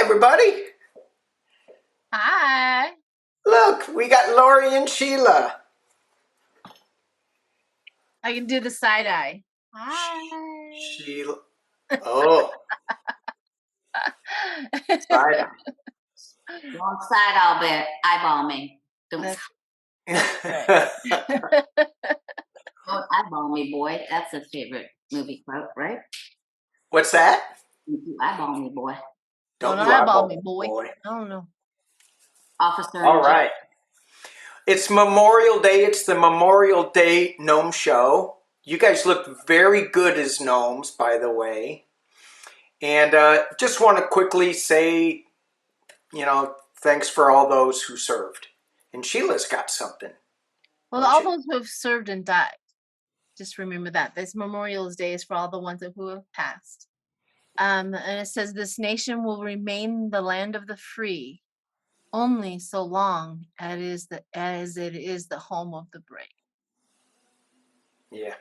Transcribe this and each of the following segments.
everybody. Hi. Look, we got Lori and Sheila. I can do the side eye. Hi. Sheila. Oh, side Wrong side, I'll bet. Eyeball me. Don't eye. don't eyeball me, boy. That's a favorite movie quote, right? What's that? You eyeball me, boy. Don't you eyeball me, boy. I don't know. Officer. All right. It's Memorial Day. It's the Memorial Day Gnome Show. You guys look very good as gnomes, by the way. And just want to quickly say, thanks for all those who served. And Sheila's got something. Well, all those who have served and died. Just remember that. This Memorial Day is for all the ones who have passed. And it says, this nation will remain the land of the free only so long as it is the home of the brave. Yeah.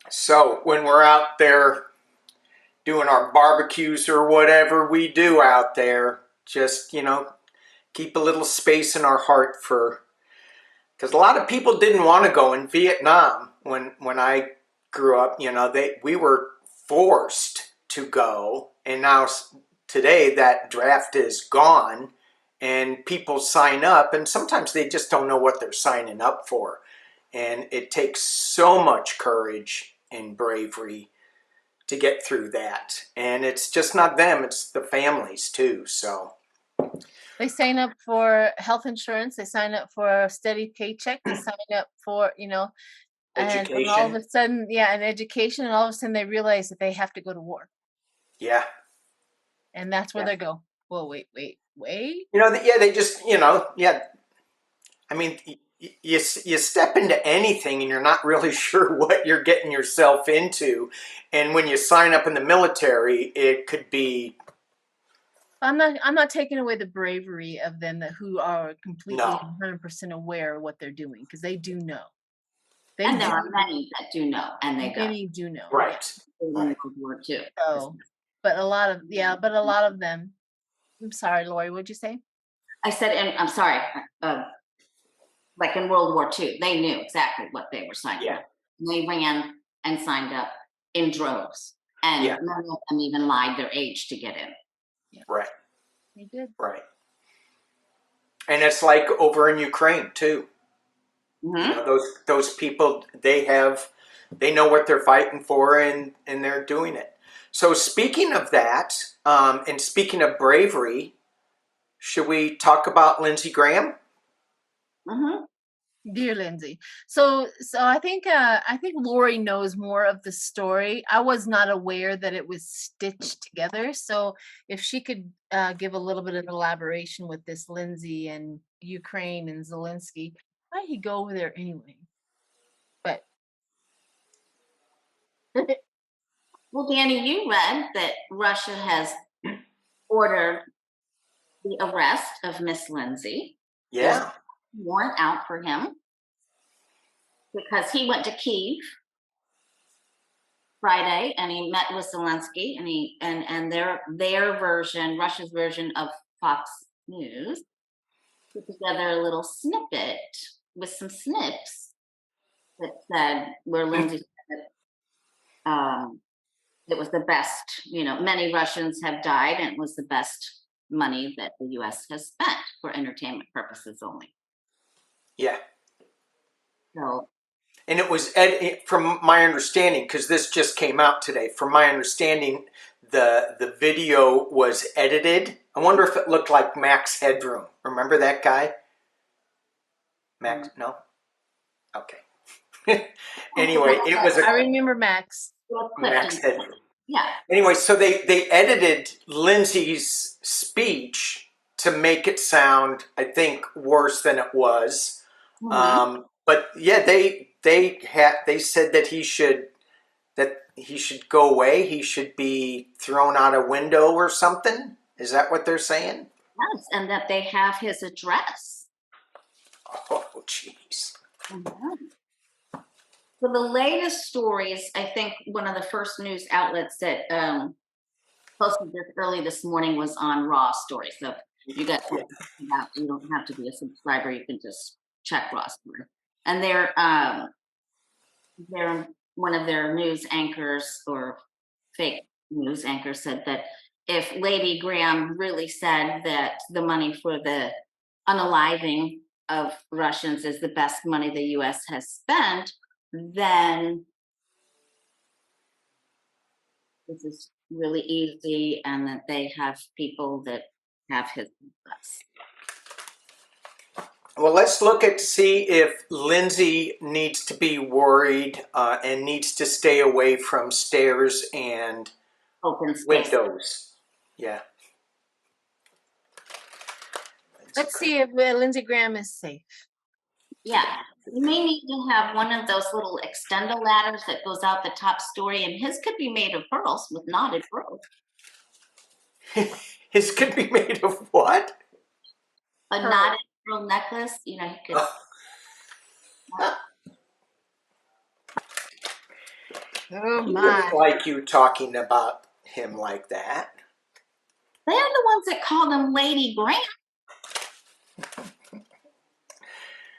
So when we're out there doing our barbecues or whatever we do out there, just, keep a little space in our heart because a lot of people didn't want to go in Vietnam when I grew up. We were forced to go, and now today that draft is gone and people sign up, and sometimes they just don't know what they're signing up for. And it takes so much courage and bravery to get through that. And it's just not them, it's the families too. So they sign up for health insurance, they sign up for a steady paycheck, they sign up for, education. And all of a sudden, and education, and all of a sudden they realize that they have to go to war. Yeah. And that's where they go, well, wait. They just, I mean, you step into anything and you're not really sure what you're getting yourself into. And when you sign up in the military, it could be. I'm not taking away the bravery of them who are completely 100% aware of what they're doing, because they do know. And there are many that do know, and they go. Many do know, right? In World War II. So, but a lot of them. I'm sorry, Lori. What'd you say? I said, and I'm sorry. Like in World War II, they knew exactly what they were signing up. They ran and signed up in droves, and none of them even lied their age to get in. Yeah. Right. They did. Right. And it's like over in Ukraine too. Mm-hmm. Those people, they know what they're fighting for, and they're doing it. So speaking of that, and speaking of bravery, should we talk about Lindsey Graham? Mm-hmm. Dear Lindsay. So I think Lori knows more of the story. I was not aware that it was stitched together. So if she could give a little bit of elaboration with this Lindsay and Ukraine and Zelensky, why did he go over there anyway? But well, Danny, you read that Russia has ordered the arrest of Miss Lindsay. Yeah. Warrant out for him because he went to Kyiv Friday and he met with Zelensky and their version, Russia's version of Fox News, put together a little snippet with some snips that said where Lindsay said that it was the best, many Russians have died and it was the best money that the U.S. has spent for entertainment purposes only. Yeah. So. And it was, from my understanding, because this just came out today, from my understanding, the video was edited. I wonder if it looked like Max Headroom. Remember that guy? Max, no? Okay. Anyway, it was I remember Max. Max Headroom. Yeah. Anyway, so they edited Lindsay's speech to make it sound, I think, worse than it was. Mm-hmm. But yeah, they said that he should go away. He should be thrown out a window or something. Is that what they're saying? Yes, and that they have his address. Oh, jeez. Mm-hmm. So the latest stories, I think one of the first news outlets that posted this early this morning was on Raw Story. So you guys, you don't have to be a subscriber. You can just check Raw Story. And they're one of their news anchors or fake news anchors said that if Lady Graham really said that the money for the unaliving of Russians is the best money the U.S. has spent, then this is really easy, and that they have people that have his bus. Well, let's look at see if Lindsay needs to be worried and needs to stay away from stairs and Open space. windows. Yeah. Let's see if Lindsey Graham is safe. Yeah, you may need to have one of those little extender ladders that goes out the top story, and his could be made of pearls with knotted pearls. His could be made of what? A knotted pearl necklace, you know, he could. Oh He my. wouldn't like you talking about him like that. They're the ones that call them Lady Graham.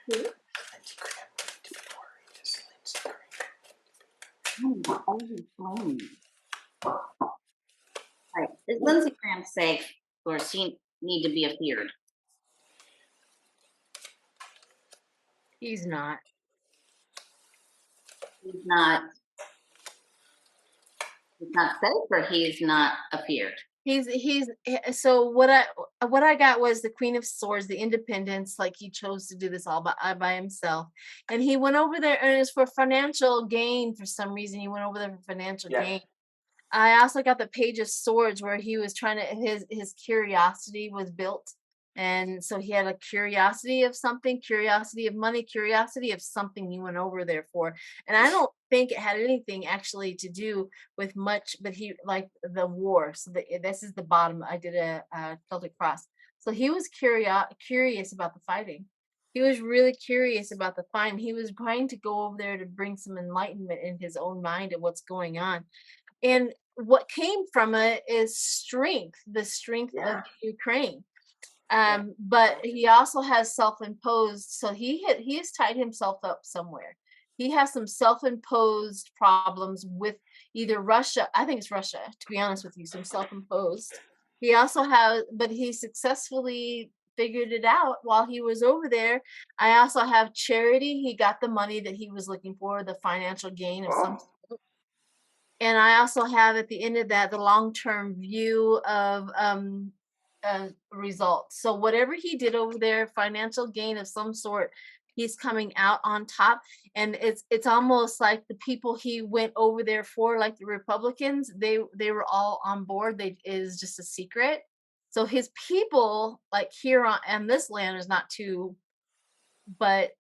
Lindsey Graham need to be worried. Is Lindsey Graham. Right. Is Lindsey Graham safe, or does she need to be feared? He's not. He's not. He's not safe, or he's not feared. So what I got was the Queen of Swords, the Independence. Like, he chose to do this all by himself, and he went over there, and it was for financial gain. For some reason, he went over there for financial gain. I also got the Page of Swords, where he was trying to, his curiosity was built. And so he had a curiosity of something, curiosity of money, curiosity of something he went over there for. And I don't think it had anything actually to do with much, but he like the war. So this is the bottom. I did a Celtic cross. So he was curious about the fighting. He was really curious about the fighting. He was trying to go over there to bring some enlightenment in his own mind of what's going on. And what came from it is strength, the strength of Ukraine. But he also has self-imposed, so he has tied himself up somewhere. He has some self-imposed problems with either Russia. I think it's Russia, to be honest with you, some self-imposed. He also has, but he successfully figured it out while he was over there. I also have charity. He got the money that he was looking for, the financial gain of some. And I also have at the end of that the long-term view of results. So whatever he did over there, financial gain of some sort, he's coming out on top. And it's almost like the people he went over there for, like the Republicans, they were all on board. It is just a secret. So his people, like here on this land, is not too. But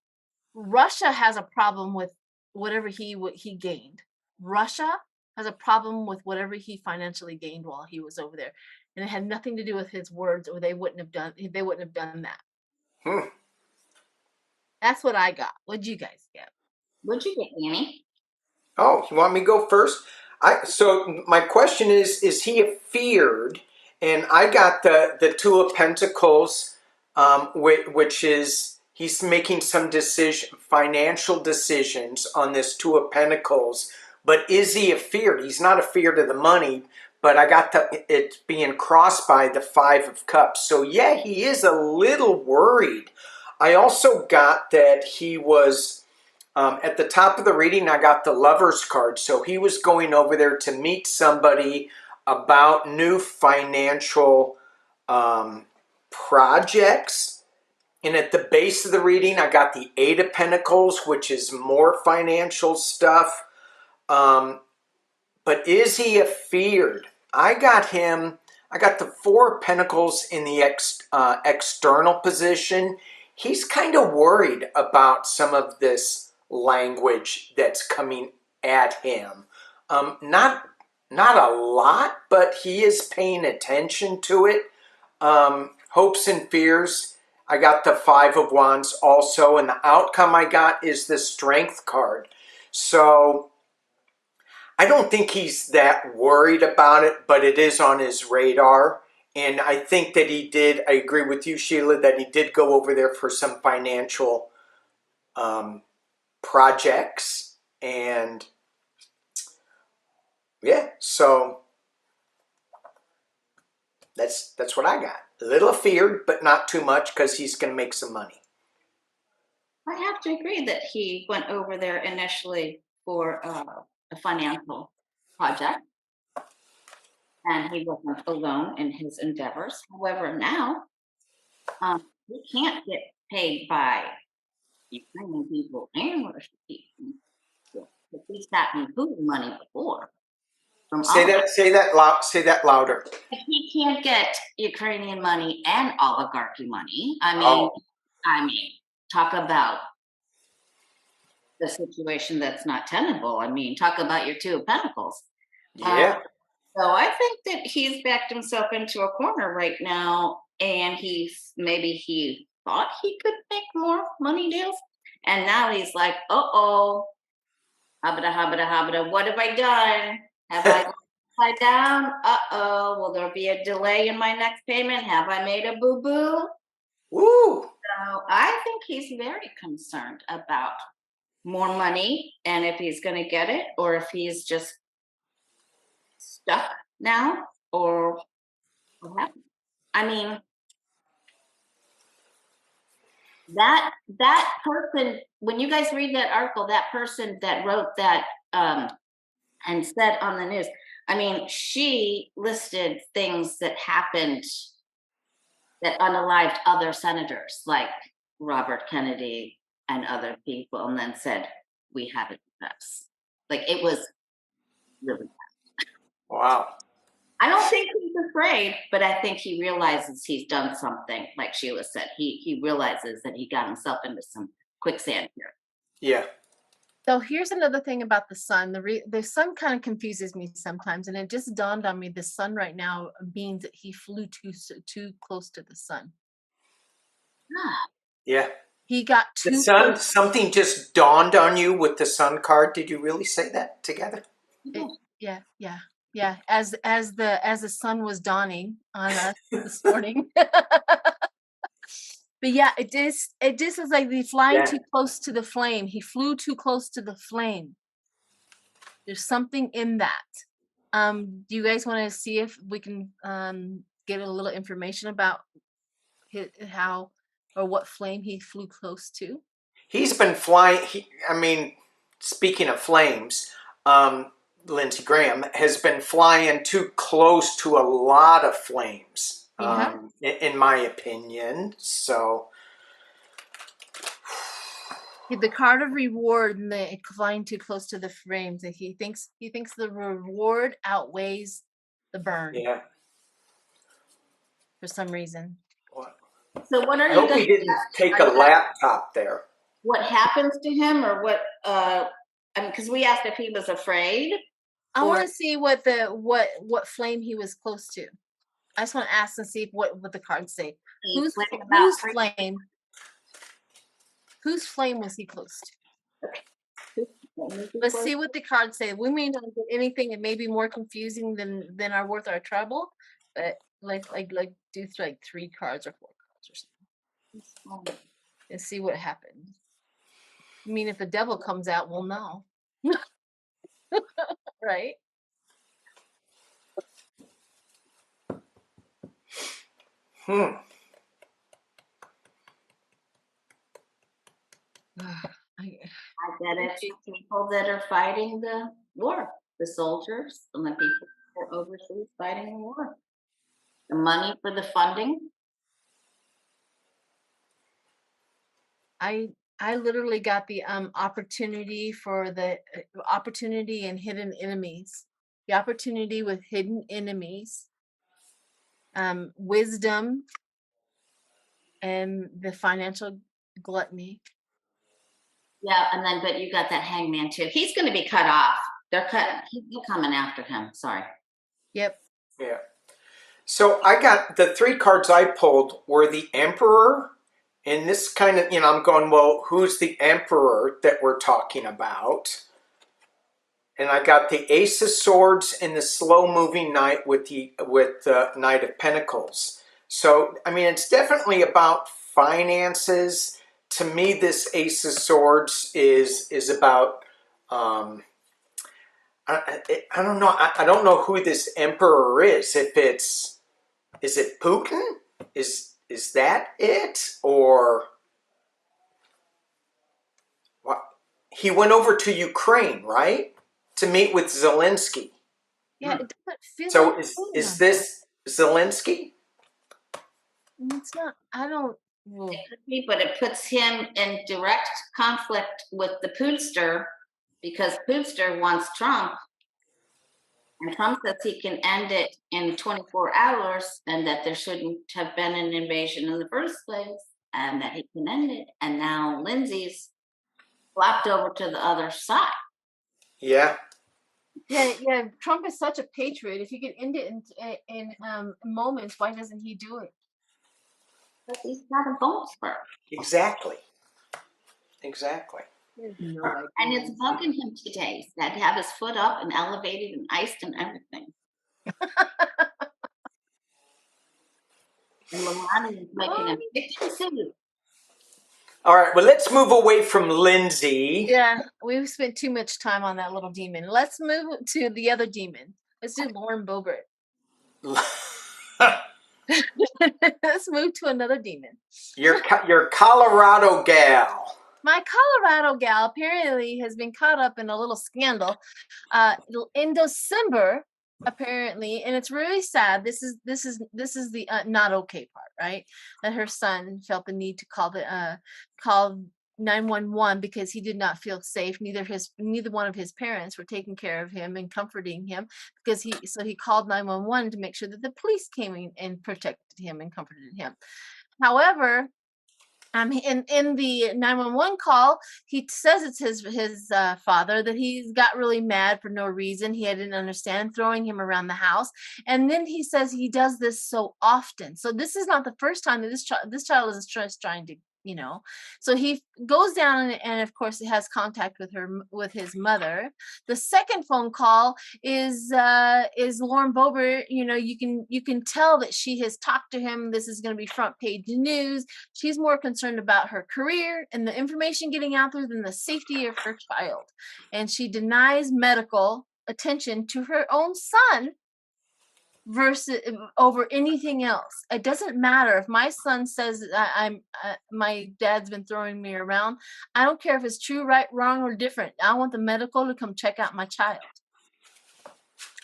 Russia has a problem with whatever he gained. Russia has a problem with whatever he financially gained while he was over there, and it had nothing to do with his words, or they wouldn't have done that. That's what I got. What'd you guys get? What'd you get, Annie? Oh, you want me to go first? So my question is he feared? And I got the Two of Pentacles, which is he's making some financial decisions on this Two of Pentacles. But is he feared? He's not feared of the money, but I got it being crossed by the Five of Cups. So yeah, he is a little worried. I also got that he was, at the top of the reading, I got the Lover's card. So he was going over there to meet somebody about new financial projects. And at the base of the reading, I got the Eight of Pentacles, which is more financial stuff. But is he feared? I got the Four of Pentacles in the external position. He's kind of worried about some of this language that's coming at him. Not a lot, but he is paying attention to it. Hopes and fears. I got the Five of Wands also, and the outcome I got is the Strength card. So I don't think he's that worried about it, but it is on his radar. And I think that I agree with you, Sheila, that he did go over there for some financial projects. And yeah, so that's what I got. A little feared, but not too much because he's going to make some money. I have to agree that he went over there initially for a financial project, and he wasn't alone in his endeavors. However, now he can't get paid by Ukrainian people and Russian people. But he's gotten food money before from Say that louder. he can't get Ukrainian money and oligarchy money. Oh, I mean, talk about the situation that's not tenable. I mean, talk about your two of pentacles. yeah. So I think that he's backed himself into a corner right now, and he thought he could make more money deals, and now he's like, oh, habada habada habada, what have I done? Have I upside down? Will there be a delay in my next payment? Have I made a boo boo? Woo. So I think he's very concerned about more money and if he's going to get it or if he's just stuck now or what happened. I mean, that person, when you guys read that article, that person that wrote that and said on the news, I mean, she listed things that happened that unalived other senators like Robert Kennedy and other people, and then said, we have it with us. Like, it was really bad. Wow. I don't think he's afraid, but I think he realizes he's done something. Like Sheila said, he realizes that he got himself into some quicksand here. Yeah. So here's another thing about the sun. The sun kind of confuses me sometimes, and it just dawned on me the sun right now means that he flew too close to the sun. Yeah. He got The too sun, close. something just dawned on you with the sun card. Did you really say that together? Yeah. As the sun was dawning on us this morning. But yeah, it just was like the flying too close to the flame. He flew too close to the flame. There's something in that. Do you guys want to see if we can get a little information about how or what flame he flew close to? He's been flying. Speaking of flames, Lindsey Graham has been flying too close to a lot of flames, in my opinion. So the card of reward and the flying too close to the flames, that he thinks the reward outweighs the burn. Yeah. For some reason. What? So what are I you hope guys? he didn't take a laptop there. What happens to him, or what? I mean, because we asked if he was afraid. I want to see what flame he was close to. I just want to ask and see what the cards say. Whose flame? Whose flame was he close to? Let's see what the cards say. We may not get anything. It may be more confusing than our worth our trouble, but like do like 3 cards or 4 cards or something, and see what happens. I mean, if the devil comes out, we'll know, right? I get it. People that are fighting the war, the soldiers, and the people that are overseas fighting the war. The money for the funding. I literally got the opportunity for the opportunity and hidden enemies. The opportunity with hidden enemies, wisdom, and the financial gluttony. Yeah, and then but you got that hangman too. He's going to be cut off. They're coming after him. Sorry. Yep. Yeah. So I got the 3 cards I pulled were the Emperor, and this kind of, I'm going, well, who's the Emperor that we're talking about? and I got the Ace of Swords and the slow-moving knight with the Knight of Pentacles. So, I mean, it's definitely about finances. To me, this Ace of Swords is about. I don't know. I don't know who this emperor is. If is it Putin? Is that it, or what? He went over to Ukraine, right, to meet with Zelensky. Yeah, it doesn't feel like So Putin is on here. this Zelensky? It's not. I don't. It could be, but it puts him in direct conflict with the Poodster because Poodster wants Trump, and Trump says he can end it in 24 hours and that there shouldn't have been an invasion in the first place and that he can end it. And now Lindsay's flopped over to the other side. Yeah. Yeah. Trump is such a patriot. If he could end it in moments, why doesn't he do it? But he's got a bone spur. Exactly. Exactly. There's no idea. And it's bugging him today. He's had to have his foot up and elevated and iced and everything. And Lamont is making him chicken soup. All right. Well, let's move away from Lindsay. Yeah, we've spent too much time on that little demon. Let's move to the other demon. Let's do Lauren Boebert. Let's move to another demon. Your Colorado gal. My Colorado gal apparently has been caught up in a little scandal in December, apparently, and it's really sad. This is the not okay part, right? That her son felt the need to call 911 because he did not feel safe. Neither one of his parents were taking care of him and comforting him because he called 911 to make sure that the police came in and protected him and comforted him. However, in the 911 call, he says it's his father, that he's got really mad for no reason. He didn't understand, throwing him around the house, and then he says he does this so often. So this is not the first time that this child is just trying to, So he goes down and of course he has contact with his mother. The second phone call is Lauren Boebert. You can tell that she has talked to him. This is going to be front page news. She's more concerned about her career and the information getting out there than the safety of her child. And she denies medical attention to her own son versus over anything else. It doesn't matter if my son says my dad's been throwing me around. I don't care if it's true, right, wrong, or different. I want the medical to come check out my child.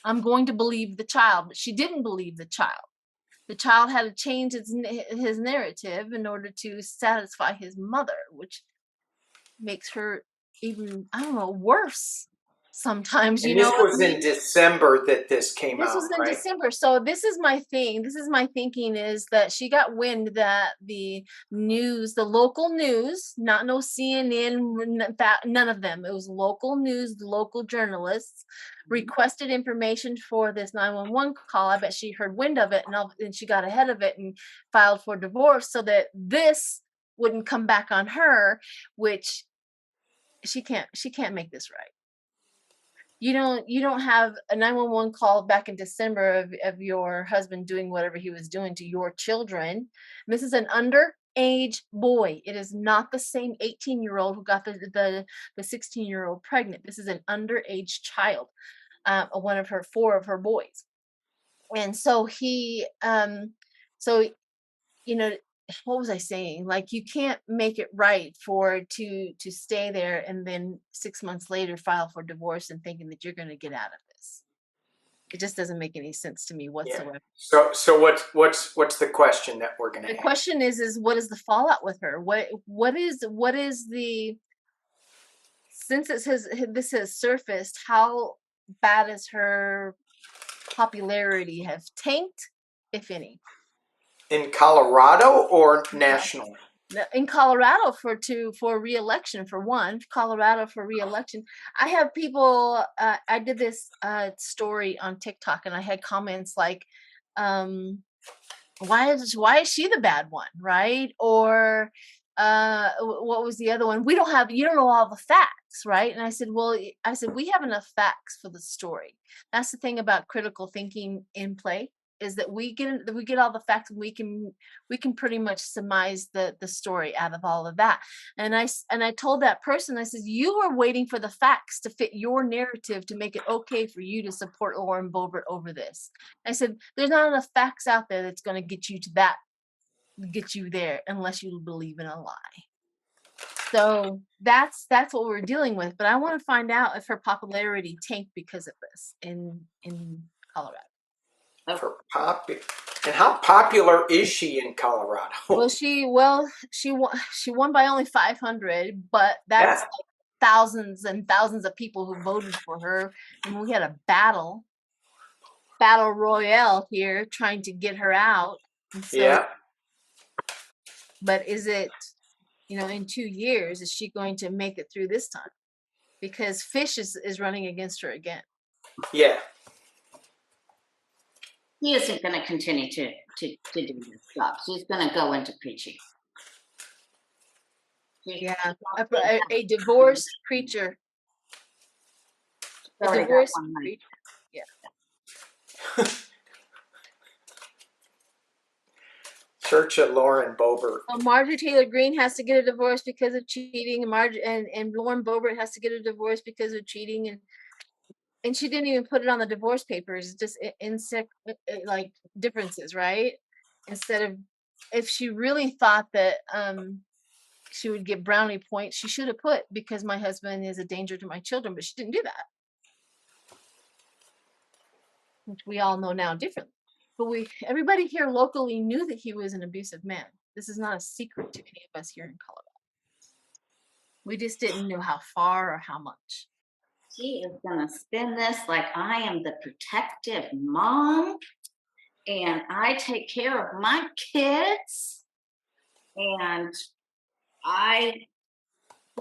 I'm going to believe the child, but she didn't believe the child. The child had to change his narrative in order to satisfy his mother, which makes her even, I don't know, worse sometimes. And this was in December that this came out, This was in right? December. So this is my thing. This is my thinking, is that she got wind that the local news, not no CNN, none of them. It was local news, local journalists requested information for this 911 call. I bet she heard wind of it and she got ahead of it and filed for divorce so that this wouldn't come back on her, which she can't make this right. You don't have a 911 call back in December of your husband doing whatever he was doing to your children. This is an underage boy. It is not the same 18-year-old who got the 16-year-old pregnant. This is an underage child, four of her boys. And so what was I saying? Like, you can't make it right to stay there and then 6 months later file for divorce and thinking that you're going to get out of this. It just doesn't make any sense to me whatsoever. Yeah. So what's the question that we're going to The ask? question is what is the fallout with her? What is the, since this has surfaced, how bad is her popularity have tanked, if any? In Colorado or national? In Colorado for re-election, for one. Colorado for re-election. I have people, I did this story on TikTok and I had comments like, why is she the bad one, right? Or what was the other one? You don't know all the facts, right? And I said, well, we have enough facts for the story. That's the thing about critical thinking in play, is that we get all the facts, and we can pretty much surmise the story out of all of that. And I told that person, I said, you are waiting for the facts to fit your narrative to make it okay for you to support Lauren Boebert over this. I said, there's not enough facts out there that's going to get you there unless you believe in a lie. So that's what we're dealing with. But I want to find out if her popularity tanked because of this in Colorado. And how popular is she in Colorado? Well, she won by only 500, but that's like thousands and thousands of people who voted for her, and we had a battle royale here trying to get her out. And so, yeah. But is it, in 2 years, is she going to make it through this time? Because Fish is running against her again. Yeah. He isn't going to continue to do this job. She's going to go into preaching. Yeah, a divorced preacher. A divorced preacher. Yeah. Search of Lauren Boebert. Marjorie Taylor Greene has to get a divorce because of cheating, and Lauren Boebert has to get a divorce because of cheating, and she didn't even put it on the divorce papers, just like differences, right? Instead of, if she really thought that she would get brownie points, she should have put, because my husband is a danger to my children, but she didn't do that, which we all know now differently. But everybody here locally knew that he was an abusive man. This is not a secret to any of us here in Colorado. We just didn't know how far or how much. She is going to spin this like I am the protective mom, and I take care of my kids, and I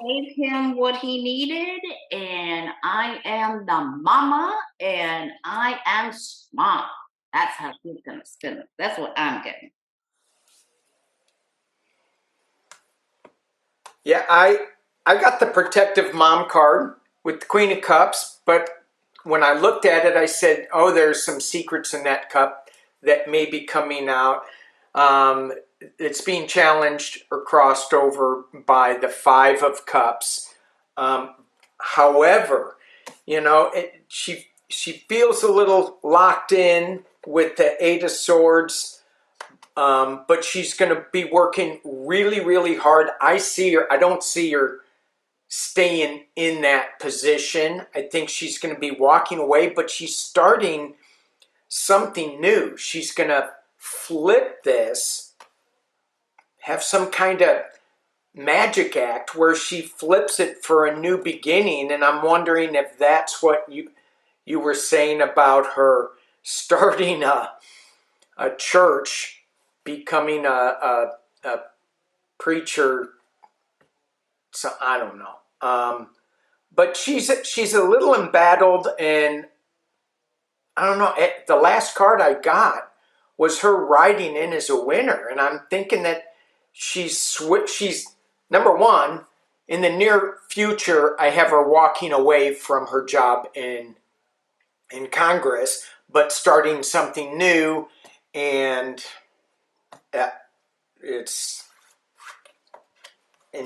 gave him what he needed, and I am the mama, and I am smart. That's how she's going to spin it. That's what I'm getting. Yeah, I got the protective mom card with the Queen of Cups, but when I looked at it, I said, oh, there's some secrets in that cup that may be coming out. It's being challenged or crossed over by the Five of Cups. However, she feels a little locked in with the Eight of Swords, but she's going to be working really, really hard. I don't see her staying in that position. I think she's going to be walking away, but she's starting something new. She's going to flip this, have some kind of magic act where she flips it for a new beginning, and I'm wondering if that's what you were saying about her starting a church, becoming a preacher. So I don't know, but she's a little embattled, and I don't know. The last card I got was her riding in as a winner, and I'm thinking that she's number one, in the near future. I have her walking away from her job in Congress, but starting something new, and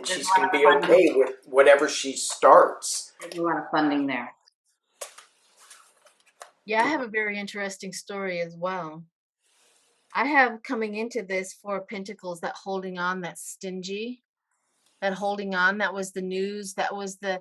she's going to be okay with whatever she starts. There's a lot of funding there. Yeah, I have a very interesting story as well. I have, coming into this, Four of Pentacles, that holding on, that stingy, that holding on, that was the news, that was the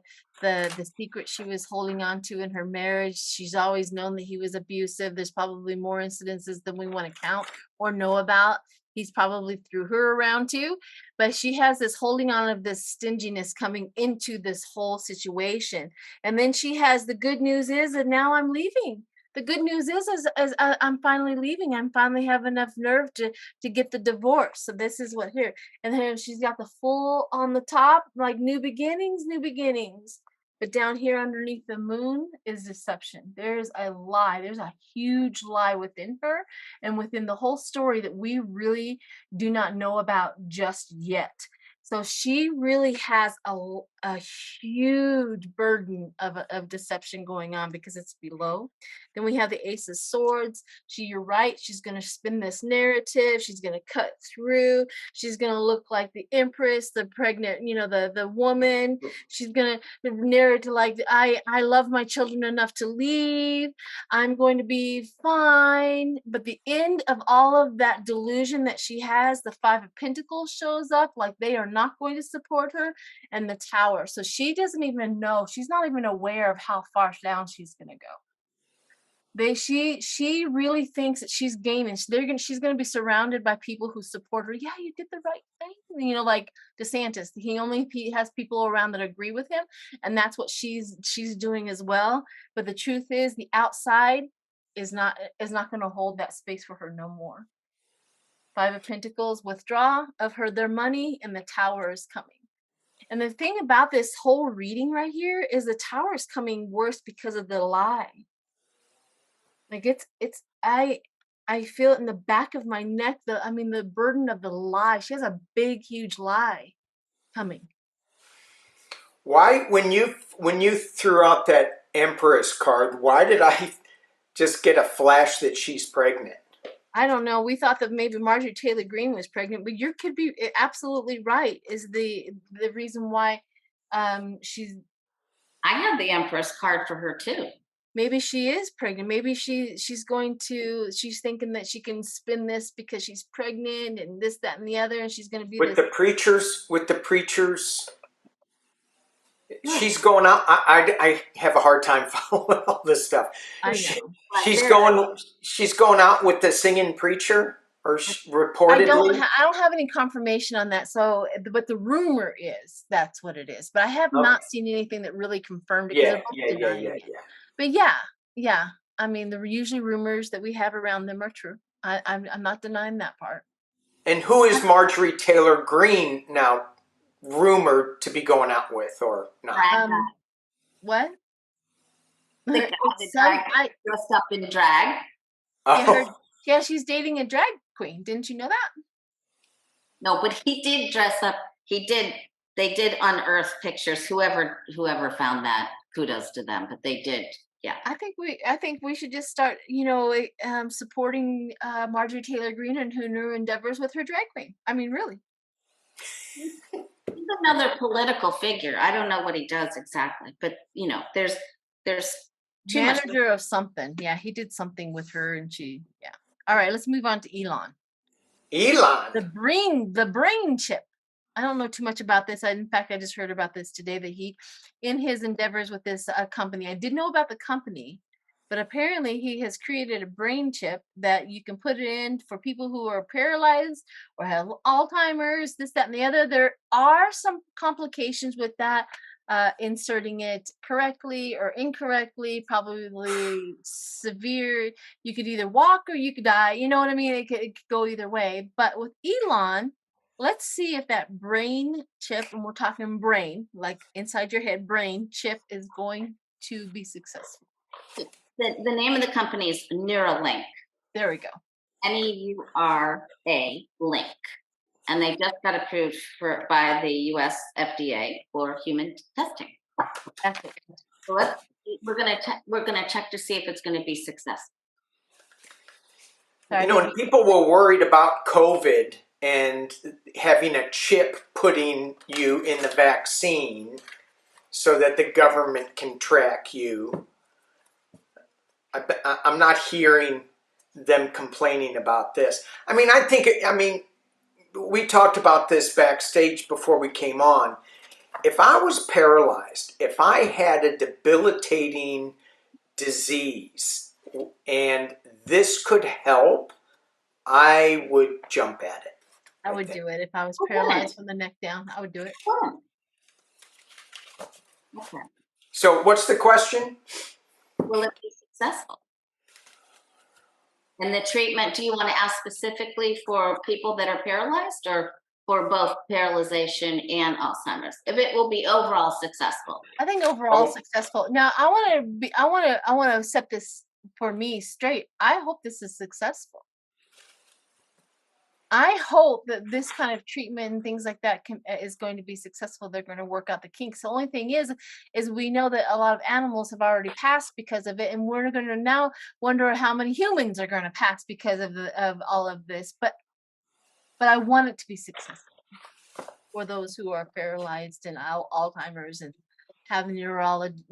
secret she was holding on to in her marriage. She's always known that he was abusive. There's probably more incidences than we want to count or know about. He's probably threw her around too, but she has this holding on of this stinginess coming into this whole situation. And then she has, the good news is, and now I'm leaving. The good news is I'm finally leaving. I'm finally have enough nerve to get the divorce. So this is what here. And then she's got the full on the top, like new beginnings, new beginnings. But down here underneath the moon is deception. There's a lie. There's a huge lie within her and within the whole story that we really do not know about just yet. So she really has a huge burden of deception going on because it's below. Then we have the Ace of Swords. You're right, she's going to spin this narrative. She's going to cut through. She's going to look like the Empress, the pregnant, the woman. She's going to narrate like, I love my children enough to leave. I'm going to be fine. But the end of all of that delusion that she has, the Five of Pentacles shows up, like they are not going to support her, and the Tower. So she doesn't even know. She's not even aware of how far down she's going to go. She really thinks that she's gaining. She's gonna be surrounded by people who support her. Yeah, you did the right thing. Like DeSantis, he only has people around that agree with him, and that's what she's doing as well. But the truth is, the outside is not going to hold that space for her no more. Five of Pentacles, withdraw of their money, and the Tower is coming. And the thing about this whole reading right here is the Tower is coming worse because of the lie. Like I feel it in the back of my neck, the burden of the lie. She has a big, huge lie coming. Why, when you threw out that Empress card, why did I just get a flash that she's pregnant? I don't know. We thought that maybe Marjorie Taylor Greene was pregnant, but you could be absolutely right. Is the reason why she's. I have the Empress card for her too. Maybe she is pregnant. Maybe she's thinking that she can spin this because she's pregnant and this, that, and the other, and she's going to be With the preachers. She's going out. I have a hard time following all this stuff. I know. She's going out with the singing preacher, or reportedly. I don't have any confirmation on that. So, but the rumor is that's what it is. But I have not seen anything that really confirmed it. Yeah. But yeah. I mean, the usually rumors that we have around them are true. I'm not denying that part. And who is Marjorie Taylor Greene now rumored to be going out with, or not? What? The guy dressed up in drag. Yeah, she's dating a drag queen. Didn't you know that? No, but he did dress up. They did unearth pictures. Whoever found that, kudos to them. But they did. Yeah. I think we should just start, supporting Marjorie Taylor Greene and her new endeavors with her drag queen. I mean, really. He's another political figure. I don't know what he does exactly, but there's too much manager of something. Yeah, he did something with her, and yeah. All right, let's move on to Elon. The brain chip. I don't know too much about this. In fact, I just heard about this today, that he, in his endeavors with this company, I did know about the company, but apparently he has created a brain chip that you can put in for people who are paralyzed or have Alzheimer's, this, that, and the other. There are some complications with that, inserting it correctly or incorrectly, probably severe. You could either walk or you could die. You know what I mean? It could go either way. But with Elon, let's see if that brain chip, and we're talking brain, like inside your head, brain chip, is going to be successful. The name of the company is Neuralink. There we go. Neura Link. And they just got approved by the US FDA for human testing. That's it. So we're gonna check to see if it's going to be successful. When people were worried about COVID and having a chip putting you in the vaccine so that the government can track you, I'm not hearing them complaining about this. We talked about this backstage before we came on. If I was paralyzed, if I had a debilitating disease and this could help, I would jump at it. I would do it if I was paralyzed from the neck down. I would do it. Okay. So what's the question? Will it be successful? And the treatment, do you want to ask specifically for people that are paralyzed, or for both paralyzation and Alzheimer's? If it will be overall successful. I think overall successful. Now I want to set this for me straight. I hope this is successful. I hope that this kind of treatment and things like that is going to be successful. They're going to work out the kinks. The only thing is we know that a lot of animals have already passed because of it, and we're going to now wonder how many humans are going to pass because of all of this. But I want it to be successful for those who are paralyzed and Alzheimer's and have neurology.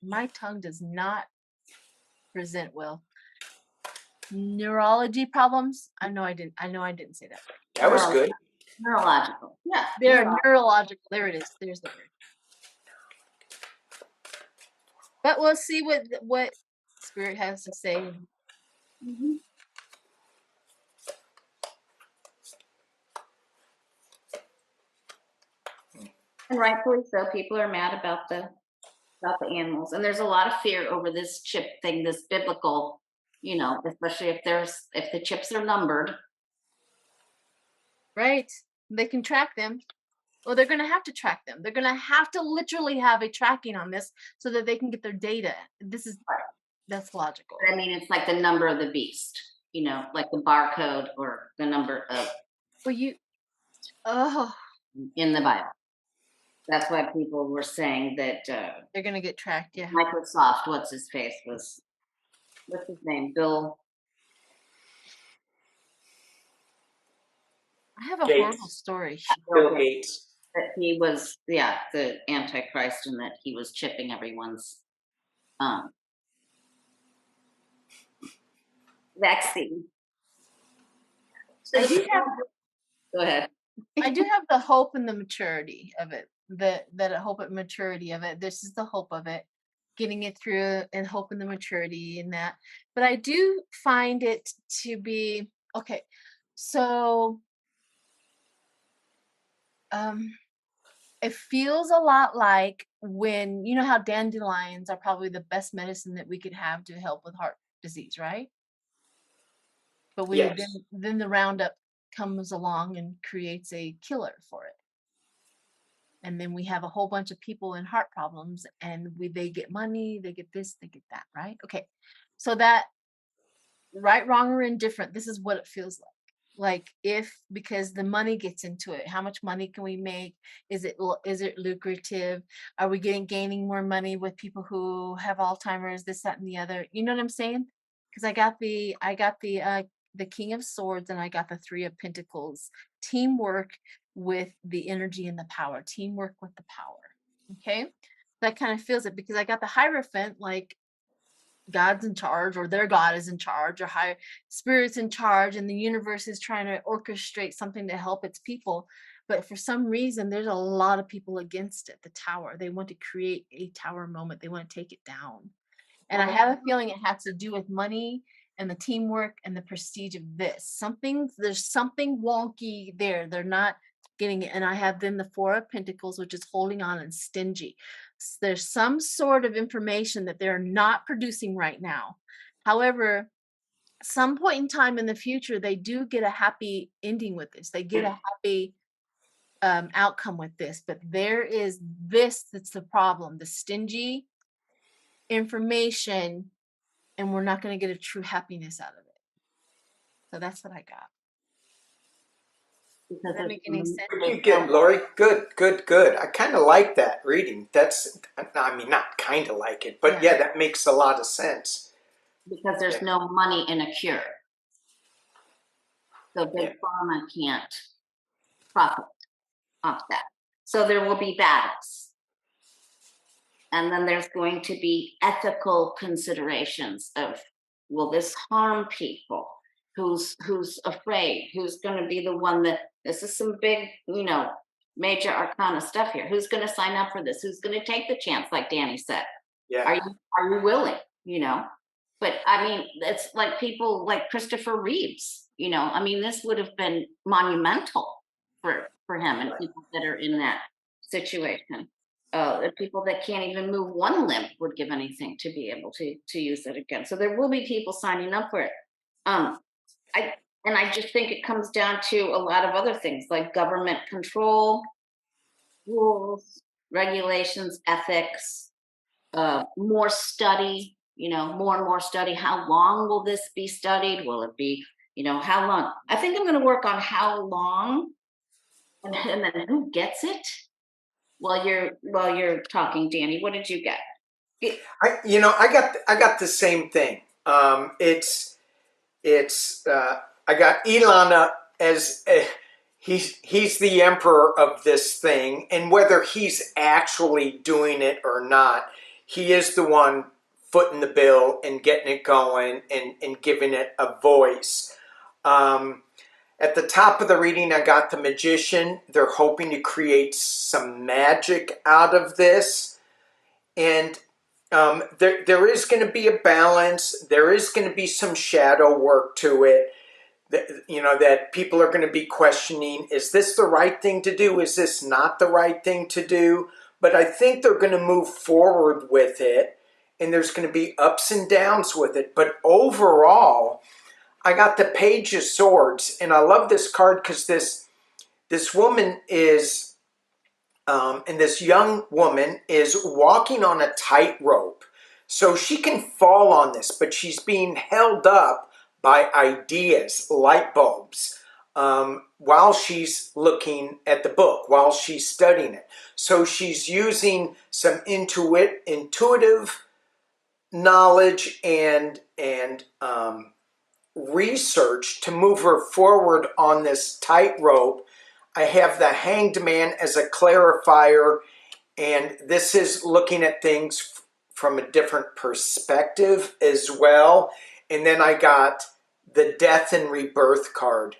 My tongue does not present well. Neurology problems. I know I didn't say that right. That was good. Neurological. Yeah. They're neurological. There it is. There's the word. But we'll see what Spirit has to say. Mm-hmm. And rightfully so, people are mad about the animals, and there's a lot of fear over this chip thing, this biblical, especially if the chips are numbered. Right. They can track them. Well, they're going to have to track them. They're going to have to literally have a tracking on this so that they can get their data. That's logical. I mean, it's like the number of the beast, like the barcode or the number of. Well, in the Bible. That's why people were saying that they're going to get tracked. Yeah. Microsoft, what's his name? Bill. I have a horrible story. Bill Gates. That he was, the Antichrist, and that he was chipping everyone's vaccine. So go ahead. I do have the hope and the maturity of it. That hope and maturity of it. This is the hope of it, getting it through, and hope and the maturity in that. But I do find it to be okay. So, it feels a lot like when you know how dandelions are probably the best medicine that we could have to help with heart disease, right? But then the Roundup comes along and creates a killer for it. And then we have a whole bunch of people in heart problems, and they get money, they get this, they get that, right? Okay. So that right, wrong, or indifferent, this is what it feels like. Because the money gets into it. How much money can we make? Is it lucrative? Are we gaining more money with people who have Alzheimer's, this, that, and the other? You know what I'm saying? Because I got the King of Swords, and I got the Three of Pentacles. Teamwork with the energy and the power. Teamwork with the power. Okay? That kind of feels it, because I got the Hierophant, like God's in charge, or their God is in charge, or higher spirit's in charge, and the universe is trying to orchestrate something to help its people. But for some reason, there's a lot of people against it. The Tower. They want to create a tower moment. They want to take it down. And I have a feeling it has to do with money and the teamwork and the prestige of this. There's something wonky there. They're not getting it. And I have then the Four of Pentacles, which is holding on and stingy. There's some sort of information that they're not producing right now. However, some point in time in the future, they do get a happy ending with this. They get a happy outcome with this. But there is this that's the problem. The stingy information, and we're not going to get a true happiness out of it. So that's what I got. Does that make any sense? You get, Lori? Good. I kind of like that reading. Not kind of like it, but yeah, that makes a lot of sense. Because there's no money in a cure. So big pharma can't profit off that. So there will be battles. And then there's going to be ethical considerations of, will this harm people? Who's afraid? Who's going to be the one that, this is some big, major arcana stuff here. Who's going to sign up for this? Who's going to take the chance, like Danny said? Yeah. Are you willing? But I mean, it's like people like Christopher Reeves, this would have been monumental for him and people that are in that situation. The people that can't even move one limb would give anything to be able to use it again. So there will be people signing up for it. I just think it comes down to a lot of other things like government control, rules, regulations, ethics, more study, more and more study. How long will this be studied? Will it be You know, how long? I think I'm going to work on how long, and then who gets it. While you're talking, Danny, what did you get? I got the same thing. It's I got Ilana as he's the emperor of this thing, and whether he's actually doing it or not, he is the one footing the bill and getting it going and giving it a voice. At the top of the reading, I got the magician. They're hoping to create some magic out of this, and there is going to be a balance. There is going to be some shadow work to it. That people are going to be questioning, is this the right thing to do? Is this not the right thing to do? But I think they're going to move forward with it, and there's going to be ups and downs with it. But overall, I got the Page of Swords, and I love this card because this woman is, and this young woman is walking on a tightrope. So she can fall on this, but she's being held up by ideas, light bulbs, while she's looking at the book, while she's studying it. So she's using some intuitive knowledge and research to move her forward on this tightrope. I have the Hanged Man as a clarifier, and this is looking at things from a different perspective as well. And then I got the Death and Rebirth card.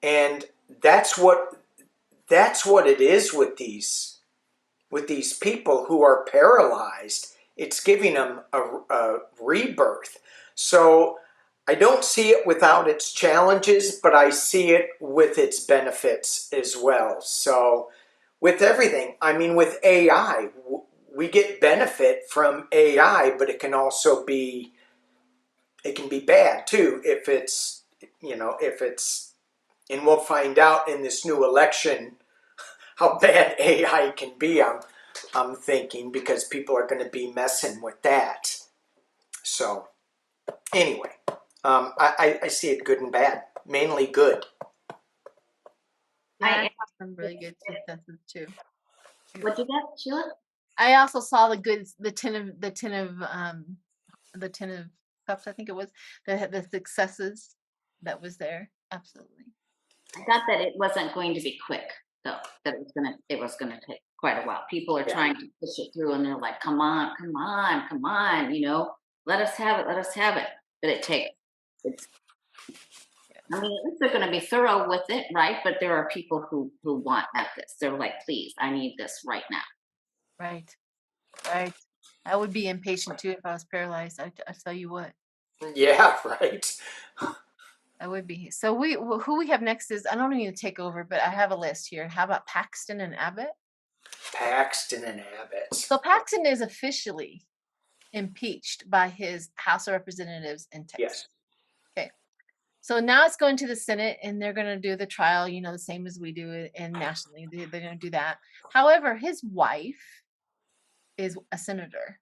And that's what it is with these people who are paralyzed. It's giving them a rebirth. So I don't see it without its challenges, but I see it with its benefits as well. So with everything, I mean, with AI, we get benefit from AI, but it can also be, it can be bad too if it's, and we'll find out in this new election how bad AI can be. I'm thinking, because people are going to be messing with that. So anyway, I see it good and bad, mainly good. Yeah, I I saw some really good successes too. What you get, Sheila? I also saw the tin of cups. I think it was the successes that was there. Absolutely. I got that it wasn't going to be quick, though. That it was gonna take quite a while. People are trying to push it through, and they're like, "Come on, come on, come on!" You know, let us have it, let us have it. But it takes. It's. I mean, at least they're going to be thorough with it, right? But there are people who want at this. They're like, "Please, I need this right now." Right. Right. I would be impatient too if I was paralyzed. I tell you what. Yeah, right. I would be. So who we have next is, I don't need to take over, but I have a list here. How about Paxton and Abbott? Paxton and Abbott. So Paxton is officially impeached by his House of Representatives in Texas. Yes. Okay. So now it's going to the Senate, and they're going to do the trial, the same as we do it and nationally. They're going to do that. However, his wife is a senator.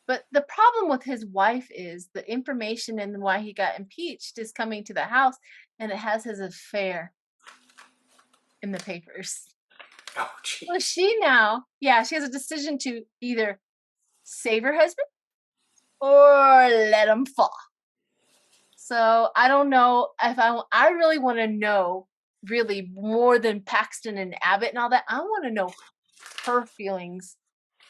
But the problem with his wife is the information and why he got impeached is coming to the House, and it has his affair in the papers. Oh, geez. So she has a decision to either save her husband or let him fall. So I don't know if I really want to know, really more than Paxton and Abbott and all that. I want to know her feelings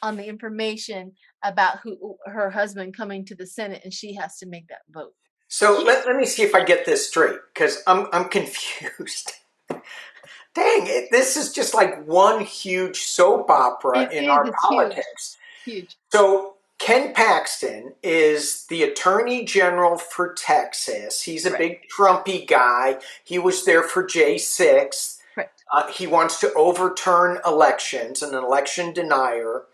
on the information about her husband coming to the Senate, and she has to make that vote. So let me see if I get this straight, because I'm confused. Dang it! This is just like one huge soap opera in our politics. Huge. So Ken Paxton is the Attorney General for Texas. He's a big Trumpy guy. He was there for J6. Correct. He wants to overturn elections, an election denier.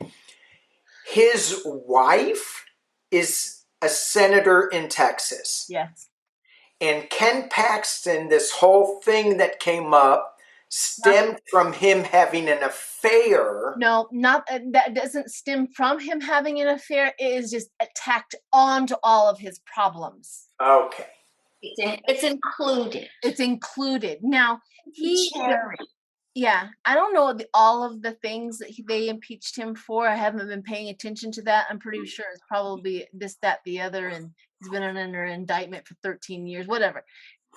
His wife is a senator in Texas. Yes. And Ken Paxton, this whole thing that came up stemmed from him having an affair. No, not that doesn't stem from him having an affair. It is just attacked onto all of his problems. Okay. It's included. It's included. Now, Cherry. yeah, I don't know all of the things that they impeached him for. I haven't been paying attention to that. I'm pretty sure it's probably this, that, the other, and he's been under indictment for 13 years, whatever.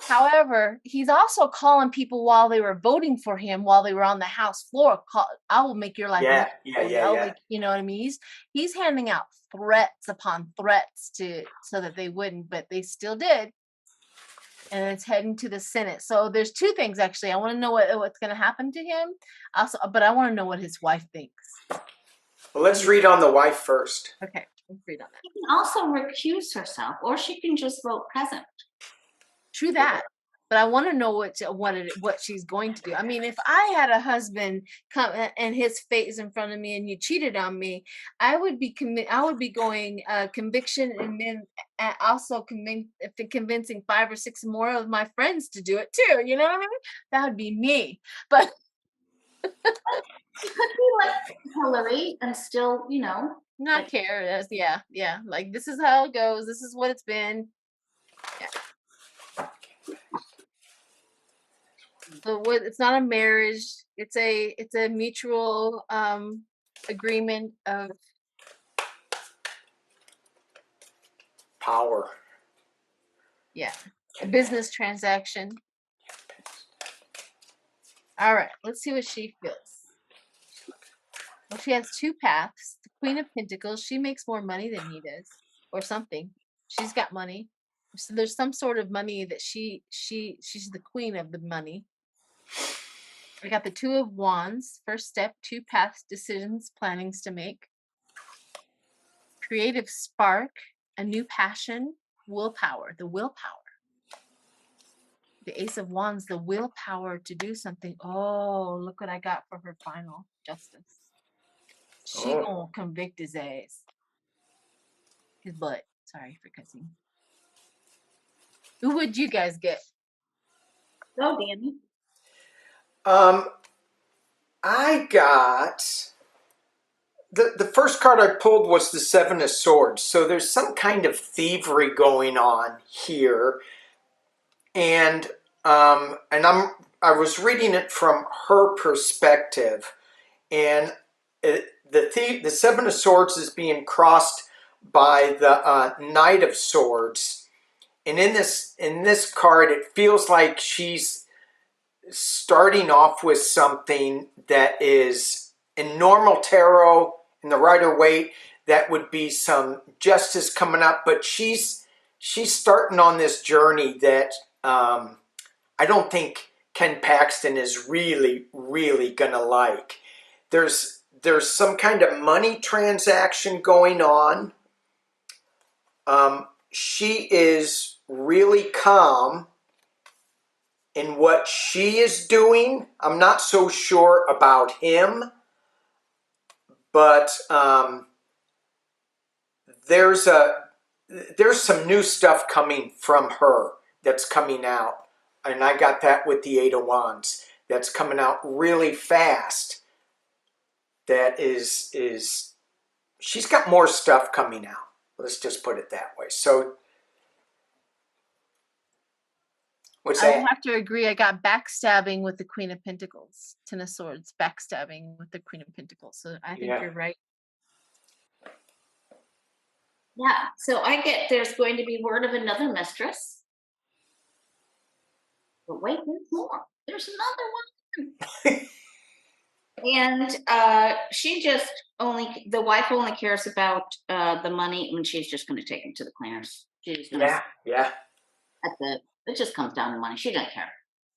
However, he's also calling people while they were voting for him, while they were on the House floor. I will make your life miserable. Like, you know what I mean? He's handing out threats upon threats so that they wouldn't, but they still did. And it's heading to the Senate. So there's two things actually. I want to know what's going to happen to him. Also, but I want to know what his wife thinks. Well, let's read on the wife first. Okay, let's read on that. She can also recuse herself, or she can just vote present. True that. But I want to know what she's going to do. I mean, if I had a husband come and his face in front of me and you cheated on me, I would be going conviction, and then also convincing 5 or 6 more of my friends to do it too. You know what I mean? That would be me. But She could be like Hillary and still, not care. Yeah. Like, this is how it goes. This is what it's been. Yeah. So it's not a marriage. It's a mutual agreement of power. Yeah, a business transaction. All right, let's see what she feels. Well, she has 2 paths. The Queen of Pentacles. She makes more money than he does, or something. She's got money. So there's some sort of money that she's the queen of the money. We got the 2 of Wands. First step, 2 paths, decisions, plannings to make. Creative spark, a new passion, willpower, the willpower. The Ace of Wands, the willpower to do something. Oh, look what I got for her final justice. She gonna convict his ass. His butt. Sorry for cussing. Who would you guys get? Go, Danny. I got the first card I pulled was the 7 of Swords. So there's some kind of thievery going on here, and I was reading it from her perspective, and the 7 of Swords is being crossed by the Knight of Swords, and in this card, it feels like she's starting off with something that is in normal tarot in the Rider-Waite, that would be some justice coming up, but she's starting on this journey that I don't think Ken Paxton is really gonna like. There's some kind of money transaction going on. She is really calm in what she is doing. I'm not so sure about him, but there's some new stuff coming from her that's coming out, and I got that with the 8 of Wands. That's coming out really fast. That is she's got more stuff coming out. Let's just put it that way. So what's that? I have to agree. I got backstabbing with the Queen of Pentacles. 10 of Swords, backstabbing with the Queen of Pentacles. So I think you're right. Yeah, so I get there's going to be word of another mistress. But wait, there's more. There's another one. And she just the wife only cares about the money, and she's just going to take him to the cleaners. She's going to it just comes down to money. She doesn't care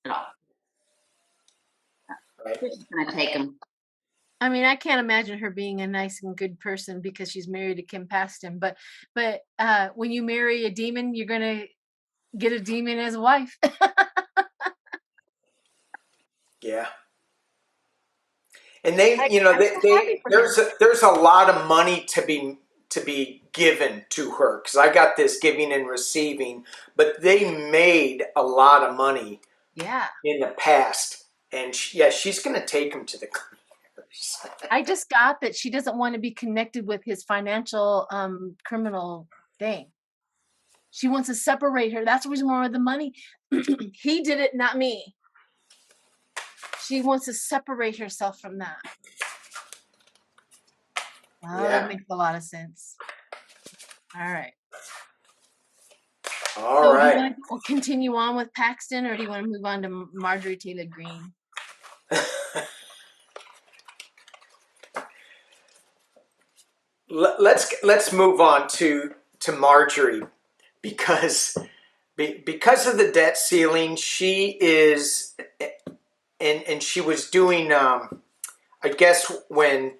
at all. Right. She's just going to take him. I mean, I can't imagine her being a nice and good person because she's married to Kim Paston. But when you marry a demon, you're gonna get a demon as a wife. Yeah. And there's a lot of money to be given to her, because I got this giving and receiving, but they made a lot of money. Yeah. In the past, and she's gonna take him to the cleaners. I just got that she doesn't want to be connected with his financial criminal thing. She wants to separate her. That's the reason why the money. He did it, not me. She wants to separate herself from that. Oh, that makes a lot of sense. All right. All So do you right. want to continue on with Paxton, or do you want to move on to Marjorie Taylor Greene? Let's move on to Marjorie, because of the debt ceiling, she is, and she was doing. I guess when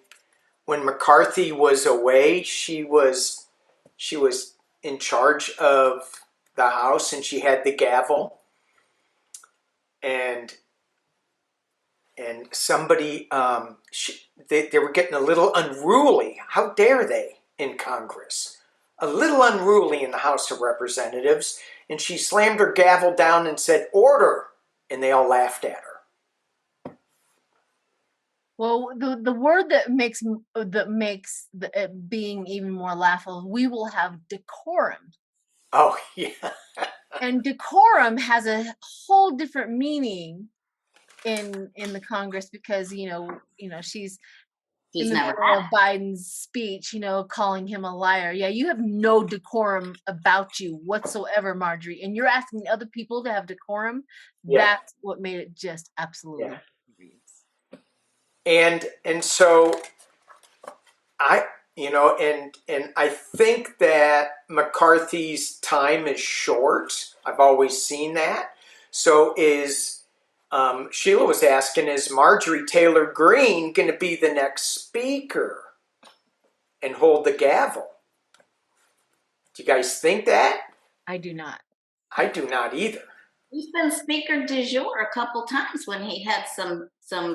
McCarthy was away, she was in charge of the House, and she had the gavel, and somebody, they were getting a little unruly. How dare they in Congress? A little unruly in the House of Representatives, and she slammed her gavel down and said, "Order!" And they all laughed at her. Well, the word that makes it being even more laughable, we will have decorum. Oh, yeah. And decorum has a whole different meaning in the Congress, because she's in the never middle had of Biden's speech, calling him a liar. Yeah, you have no decorum about you whatsoever, Marjorie. And you're asking other people to have decorum. Yeah. That's what made it just absolutely furious. And so I, and I think that McCarthy's time is short. I've always seen that. So Sheila was asking, is Marjorie Taylor Greene going to be the next speaker and hold the gavel? Do you guys think that? I do not. I do not either. He's been speaker du jour a couple times when he had some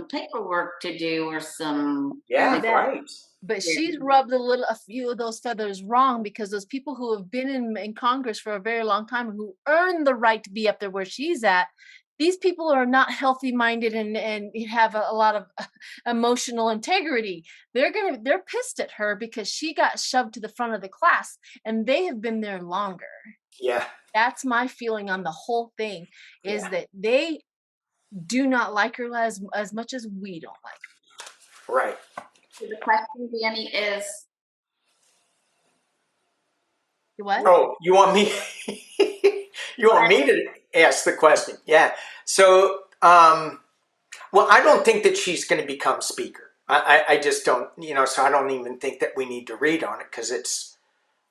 paperwork to do or some. Yeah, right. But she's rubbed a few of those feathers wrong, because those people who have been in Congress for a very long time, who earned the right to be up there where she's at, these people are not healthy minded and have a lot of emotional integrity. They're pissed at her because she got shoved to the front of the class, and they have been there longer. Yeah. That's my feeling on the whole thing, is that they do not like her as much as we don't like her. Right. So the question, Danny, is What? Oh, you want me? You want me to ask the question? Yeah. So, well, I don't think that she's going to become speaker. I just don't, so I don't even think that we need to read on it, because it's,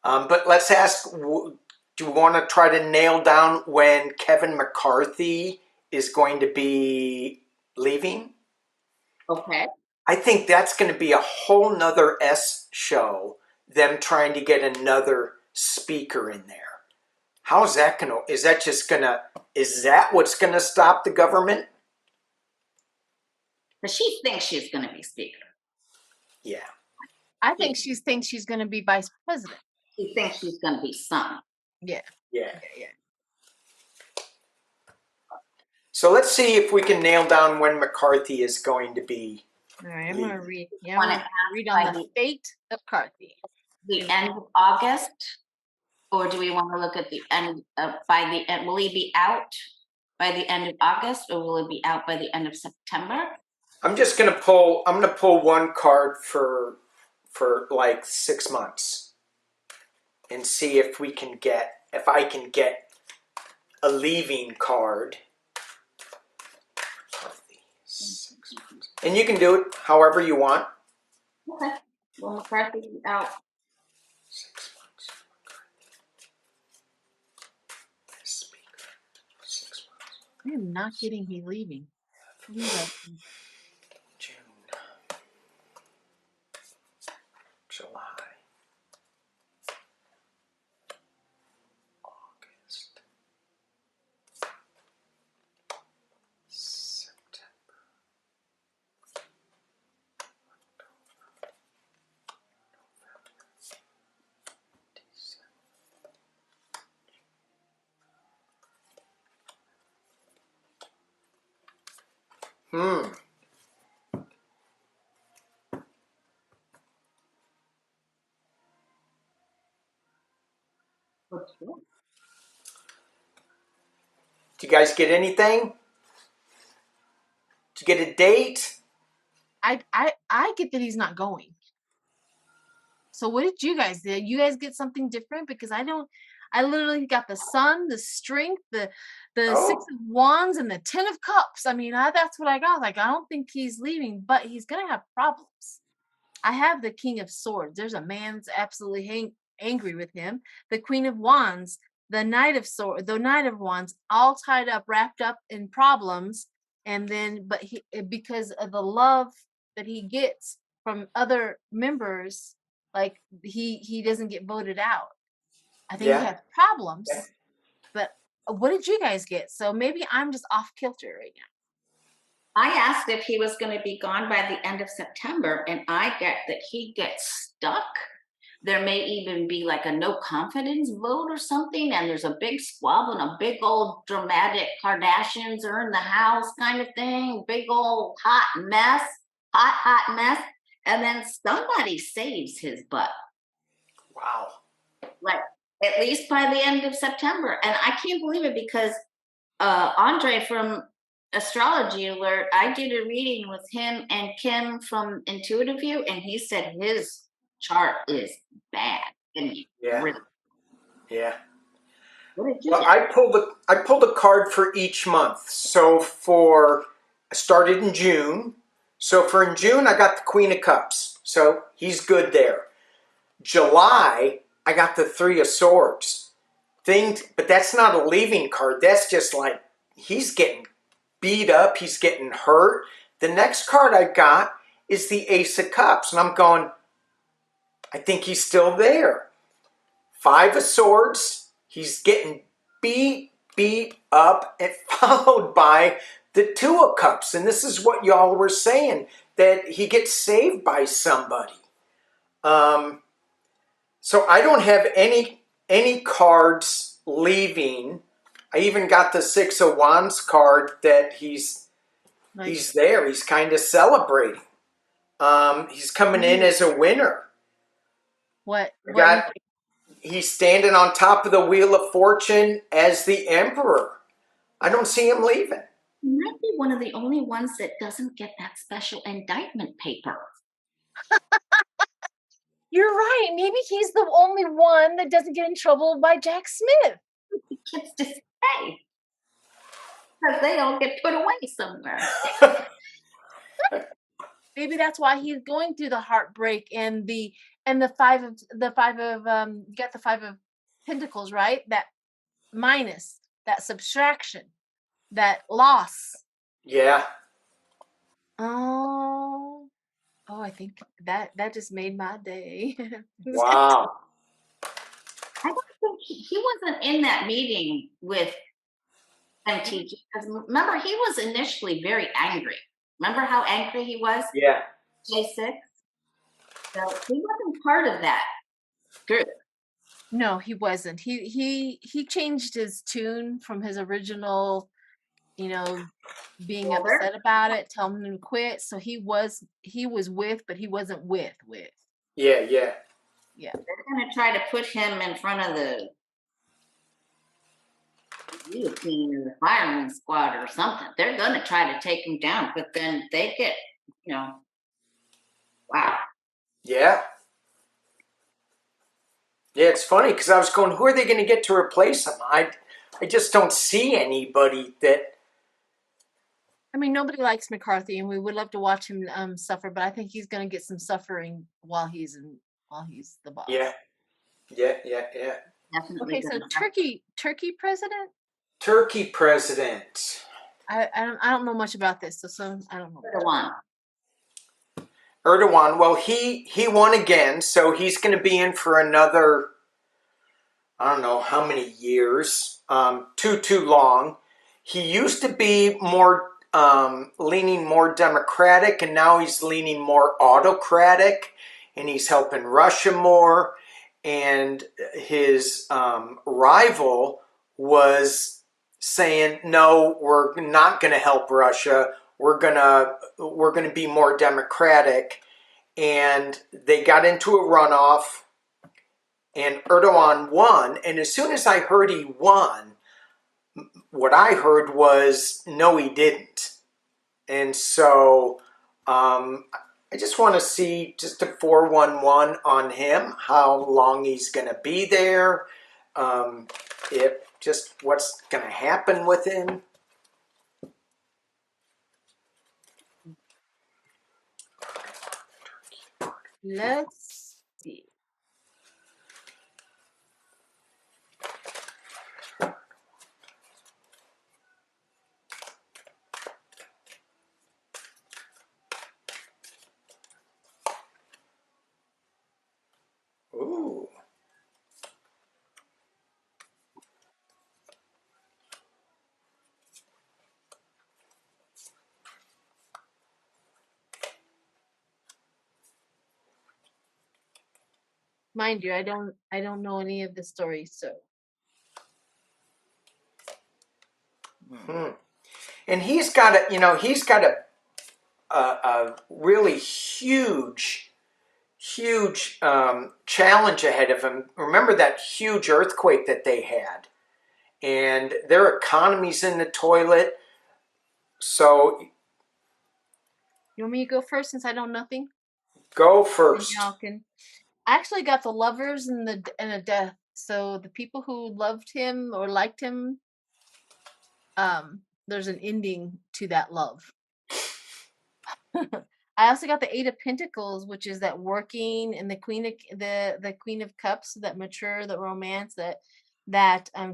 but let's ask, do you want to try to nail down when Kevin McCarthy is going to be leaving? okay. I think that's going to be a whole nother S show, them trying to get another speaker in there. How is that going to, is that what's going to stop the government? But she thinks she's going to be speaker. Yeah. I think she thinks she's going to be vice president. She thinks she's going to be some. Yeah. Yeah. So let's see if we can nail down when McCarthy is going to be. All right, I'm going to read. Yeah, Wanna I'm going to read on the fate of McCarthy. The end of August, or do we want to look at the end of, by the end? Will he be out by the end of August, or will it be out by the end of September? I'm going to pull one card for like 6 months and see if I can get a leaving card. And you can do it however you want. Okay. Well, McCarthy be out. 6 months. 6 months. I am not getting he leaving. June. July. August. September. Hmm. What's that? Did you guys get anything? Did you get a date? I get that he's not going. So what did you guys do? You guys get something different? Because I don't. I literally got the sun, the strength, the Six Oh, of Wands, and the Ten of Cups. I mean, that's what I got. Like, I don't think he's leaving, but he's gonna have problems. I have the King of Swords. There's a man's absolutely angry with him. The Queen of Wands, the Knight of Swords, the Knight of Wands, all tied up, wrapped up in problems. And then, but he, because of the love that he gets from other members, like he doesn't get voted out. I think he yeah. has problems. But what did you guys get? So maybe I'm just off kilter right now. I asked if he was going to be gone by the end of September, and I get that he gets stuck. There may even be like a no confidence vote or something, and there's a big squabble and a big old dramatic Kardashians are in the house kind of thing, big old hot mess, and then somebody saves his butt. Wow. Like at least by the end of September. And I can't believe it because Andre from Astrology Alert, I did a reading with him and Kim from Intuitive View, and he said his chart is bad. And Yeah. really, Yeah. what did you Well, get? I pulled a card for each month. So I started in June. So for in June, I got the Queen of Cups. So he's good there. July, I got the Three of Swords. But that's not a leaving card. That's just like he's getting beat up. He's getting hurt. The next card I got is the Ace of Cups. And I'm going, I think he's still there. Five of Swords. He's getting beat up, and followed by the Two of Cups. And this is what y'all were saying, that he gets saved by somebody. So I don't have any cards leaving. I even got the Six of Wands card that he's there. He's kind of celebrating. He's coming in as a winner. What? He's standing on top of the Wheel of Fortune as the Emperor. I don't see him leaving. He might be one of the only ones that doesn't get that special indictment paper. You're right. Maybe he's the only one that doesn't get in trouble by Jack Smith. He gets to stay because they all get put away somewhere. Maybe that's why he's going through the heartbreak and the five of you got the Five of Pentacles, right? That minus, that subtraction, that loss. Yeah. Oh, I think that just made my day. Wow. I don't think he wasn't in that meeting with MTG because remember he was initially very angry. Remember how angry he was? Yeah. J6. So he wasn't part of that group. No, he wasn't. He changed his tune from his original, being upset about it, telling him to quit. So he was with, but he wasn't with. Yeah. They're gonna try to put him in front of the guillotine or the fireman squad or something. They're gonna try to take him down, but then they get, wow. Yeah. Yeah, it's funny because I was going, who are they going to get to replace him? I just don't see anybody that. I mean, nobody likes McCarthy, and we would love to watch him suffer, but I think he's going to get some suffering while he's the boss. Yeah. Definitely. Okay, so Turkey president. Turkey president. I don't know much about this, so I don't know. Erdogan. Well, he won again, so he's going to be in for another, I don't know how many years. Too long. He used to be more leaning more democratic, and now he's leaning more autocratic, and he's helping Russia more. And his rival was saying, no, we're not going to help Russia. We're gonna be more democratic. And they got into a runoff, and Erdogan won. And as soon as I heard he won, what I heard was no, he didn't. And so I just want to see just a 411 on him, how long he's going to be there, if just what's going to happen with him. Let's see. Ooh. Mind you, I don't know any of the stories, so. And he's got a, he's got a really huge challenge ahead of him. Remember that huge earthquake that they had, and their economy's in the toilet. So You want me to go first since I know nothing? go And first. y'all can. I actually got the lovers and a death. So the people who loved him or liked him, there's an ending to that love. I also got the Eight of Pentacles, which is that working, and the Queen of Cups, that mature, the romance, that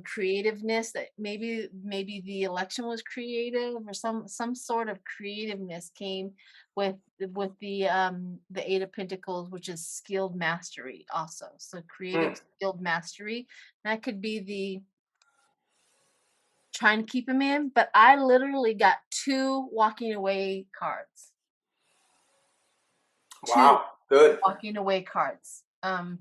creativeness. That maybe the election was creative, or some sort of creativeness came with the Eight of Pentacles, which is skilled mastery also. So creative skilled mastery. That could be the trying to keep him in, but I literally got two walking away cards. Two Wow, good. walking away cards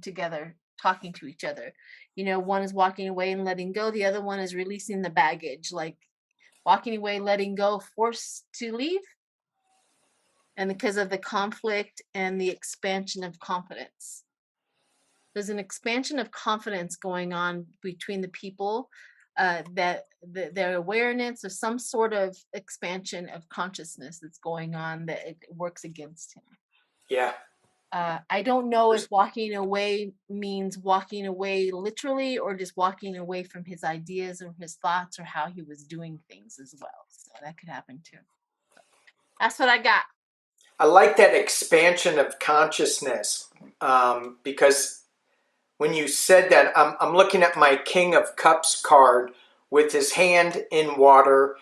together, talking to each other. One is walking away and letting go, the other one is releasing the baggage, like walking away, letting go, forced to leave, and because of the conflict and the expansion of confidence. There's an expansion of confidence going on between the people, that their awareness, or some sort of expansion of consciousness that's going on, that it works against him. Yeah. I don't know if walking away means walking away literally, or just walking away from his ideas or his thoughts or how he was doing things as well. So that could happen too. That's what I got. I like that expansion of consciousness, because when you said that, I'm looking at my King of Cups card with his hand in water.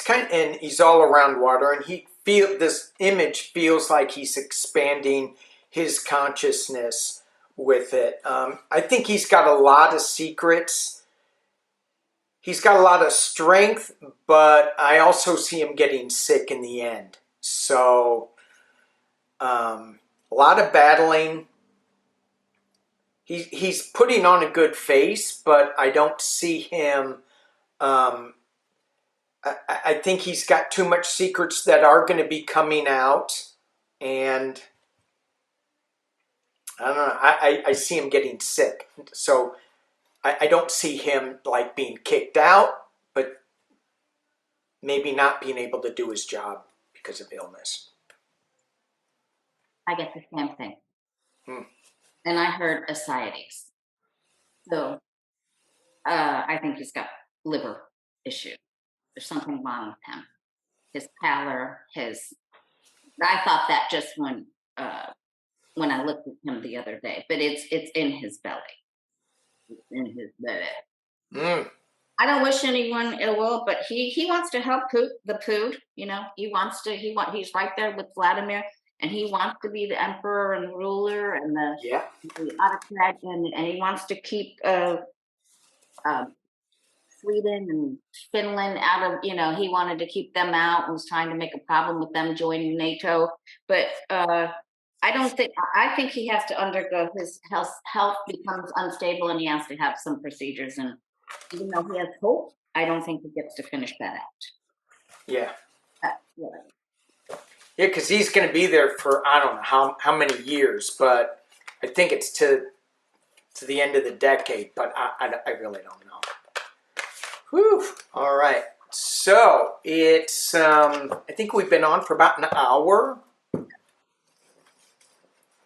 And he's all around water, and this image feels like he's expanding his consciousness with it. I think he's got a lot of secrets. He's got a lot of strength, but I also see him getting sick in the end. So a lot of battling. He's putting on a good face, but I don't see him. I think he's got too much secrets that are going to be coming out, and I don't know. I see him getting sick, so I don't see him like being kicked out, but maybe not being able to do his job because of illness. I get the same thing. And I heard ascites. So I think he's got liver issue. There's something wrong with him. His pallor, I thought that just when I looked at him the other day, but it's in his belly. It's in his belly. I don't wish anyone ill will, but he wants to help the Pood. He's right there with Vladimir, and he wants to be the emperor and the ruler and the autocrat, and he wants to keep Sweden and Finland out of, he wanted to keep them out and was trying to make a problem with them joining NATO. But I think he has to undergo, his health becomes unstable, and he has to have some procedures. And even though he has hope, I don't think he gets to finish that out. Yeah. Yeah. Yeah, because he's going to be there for, I don't know how many years, but I think it's to the end of the decade, but I really don't know. Whew. All right. So it's, I think we've been on for about an hour.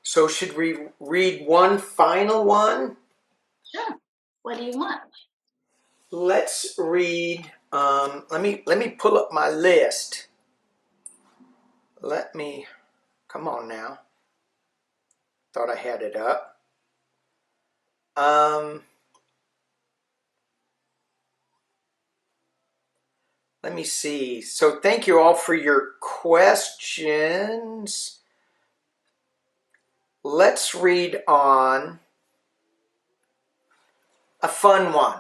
So should we read one final one? Sure. What do you want? Let's read, let me pull up my list. Come on now. Thought I had it up. Let me see. So thank you all for your questions. Let's read on a fun one.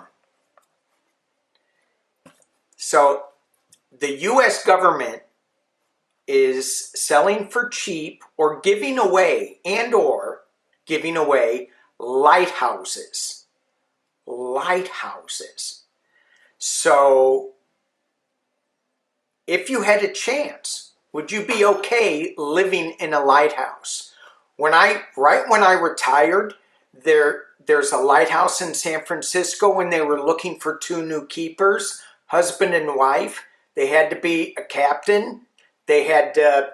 So the US government is selling for cheap or giving away lighthouses. Lighthouses. So if you had a chance, would you be okay living in a lighthouse? Right when I retired, there's a lighthouse in San Francisco when they were looking for 2 new keepers, husband and wife. They had to be a captain. They had to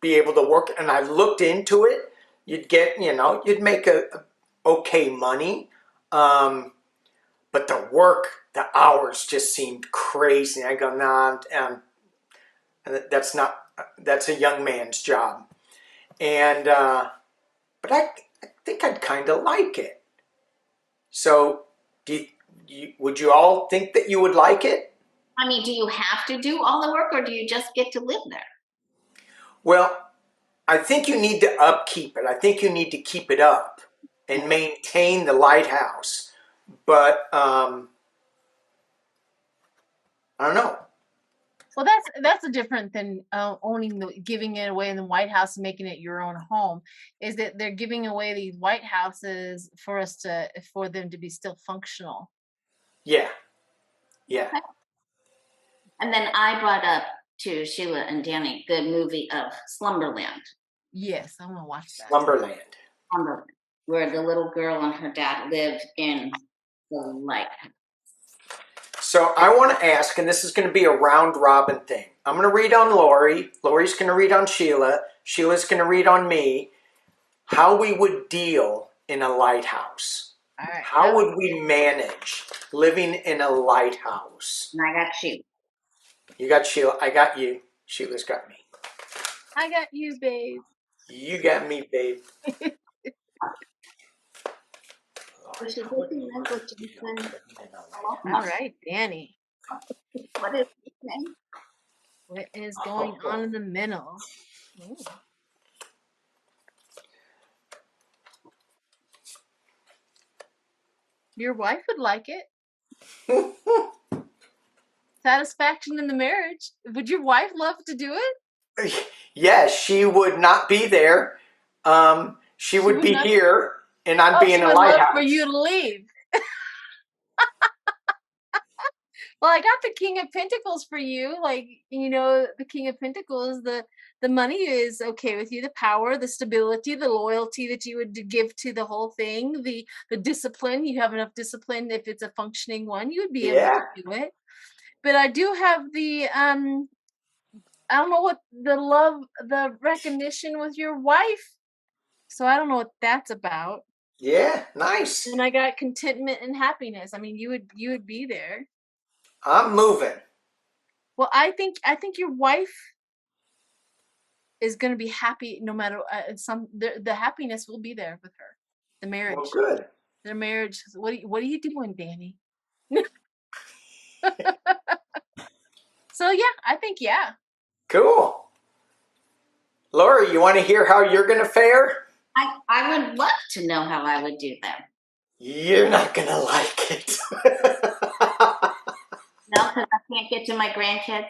be able to work, and I looked into it. You'd make a okay money. But the hours just seemed crazy. I go, nah, that's a young man's job. And, but I think I'd kind of like it. So would you all think that you would like it? I mean, do you have to do all the work or do you just get to live there? Well, I think you need to upkeep it. I think you need to keep it up and maintain the lighthouse. But, I don't know. Well, that's different than giving it away in the White House and making it your own home. Is that they're giving away these White Houses for them to be still functional. Yeah. And then I brought up to Sheila and Danny the movie of Slumberland. Yes, I'm gonna watch that. Slumberland. Where the little girl and her dad lived in the lighthouse. So I want to ask, and this is going to be a round robin thing. I'm going to read on Lori. Lori's going to read on Sheila. Sheila's going to read on me. How we would deal in a lighthouse. All right. How would we manage living in a lighthouse? And I got Sheila. You got Sheila. I got you. Sheila's got me. I got you, babe. You got me, babe. All right, Danny. What is his name? What is going on in the middle? Ooh. Your wife would like it. Satisfaction in the marriage. Would your wife love to do it? Yes, she would not be there. She would be here, and I'd be in a lighthouse. Love for you to leave. Well, I got the King of Pentacles for you. Like, the King of Pentacles, the money is okay with you, the power, the stability, the loyalty that you would give to the whole thing, the discipline. You have enough discipline. If it's a functioning one, you would be able to do it. But I do have the I don't know what the recognition with your wife. So I don't know what that's about. Yeah, nice. And I got contentment and happiness. I mean, you would be there. I'm moving. Well, I think your wife is going to be happy no matter the happiness will be there with her. The marriage. Well, good. Their marriage. What are you doing, Danny? So yeah, I think yeah. Cool. Lori, you want to hear how you're going to fare? I would love to know how I would do that. You're not going to like it. No, because I can't get to my grandkids.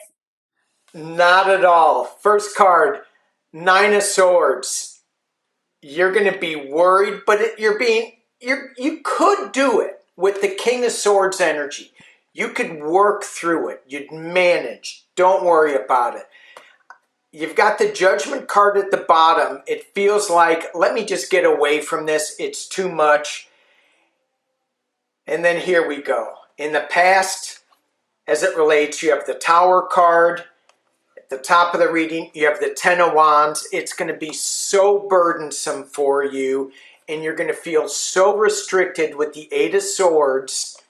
Not at all. First card, 9 of Swords. You're going to be worried, but you could do it with the King of Swords energy. You could work through it. You'd manage. Don't worry about it. You've got the Judgment card at the bottom. It feels like, let me just get away from this. It's too much. And then here we go. In the past, as it relates. You have the Tower card. At the top of the reading, you have the Ten of Wands. It's going to be so burdensome for you, and you're going to feel so restricted with the Eight of Swords.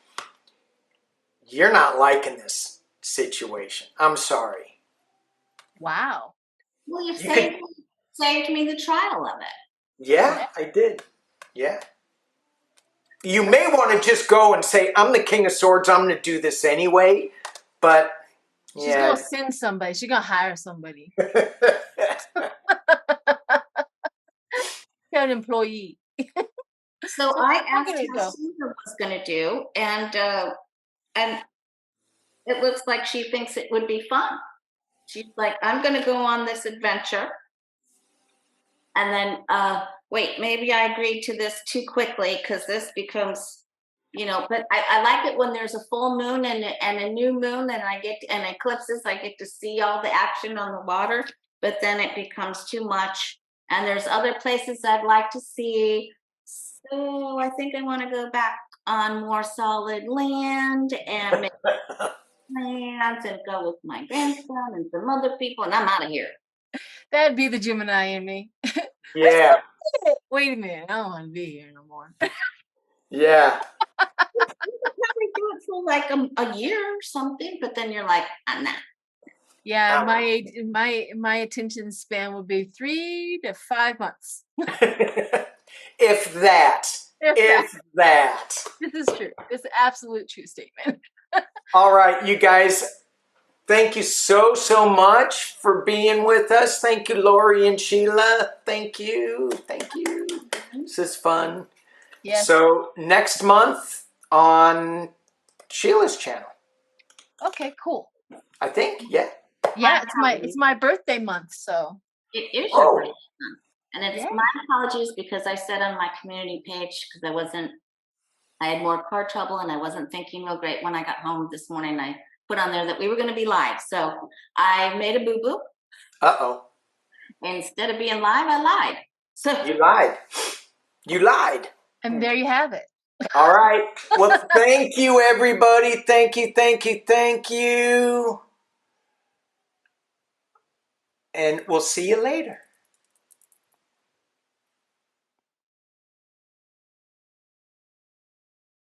You're not liking this situation. I'm sorry. Wow. Well, you You can, saved me the trial of it. yeah, I did. Yeah. You may want to just go and say, I'm the King of Swords. I'm going to do this anyway. But, She's yeah. gonna send somebody. She's gonna hire somebody. An employee. So I asked at it, how though. Susan was going to do, and it looks like she thinks it would be fun. She's like, I'm going to go on this adventure. And then, wait, maybe I agreed to this too quickly because this becomes, but I like it when there's a full moon and a new moon and and eclipses, I get to see all the action on the water, but then it becomes too much. And there's other places I'd like to see. So I think I want to go back on more solid land and make plans and go with my grandson and some other people, and I'm out of here. That'd be the Gemini in me. Yeah. Wait a minute, I don't want to be here no more. Yeah. You could probably do it for like a year or something, but then you're like, nah. Yeah, my attention span would be 3 to 5 months. If that. If that. This is true. It's an absolute true statement. All right, you guys. Thank you so much for being with us. Thank you, Lori and Sheila. Thank you. Thank you. This is fun. Yes. So next month on Sheila's channel. Okay, cool. I think, yeah. Yeah, it's my birthday month, so. It is your birthday month. And it's Yeah. my apologies because I said on my community page, because I had more car trouble and I wasn't thinking real great when I got home this morning. I put on there that we were going to be live. So I made a boo-boo. Uh-oh. Instead of being live, I lied. So You lied. You lied. And there you have it. All right. Well, thank you, everybody. Thank you, thank you, thank you. And we'll see you later.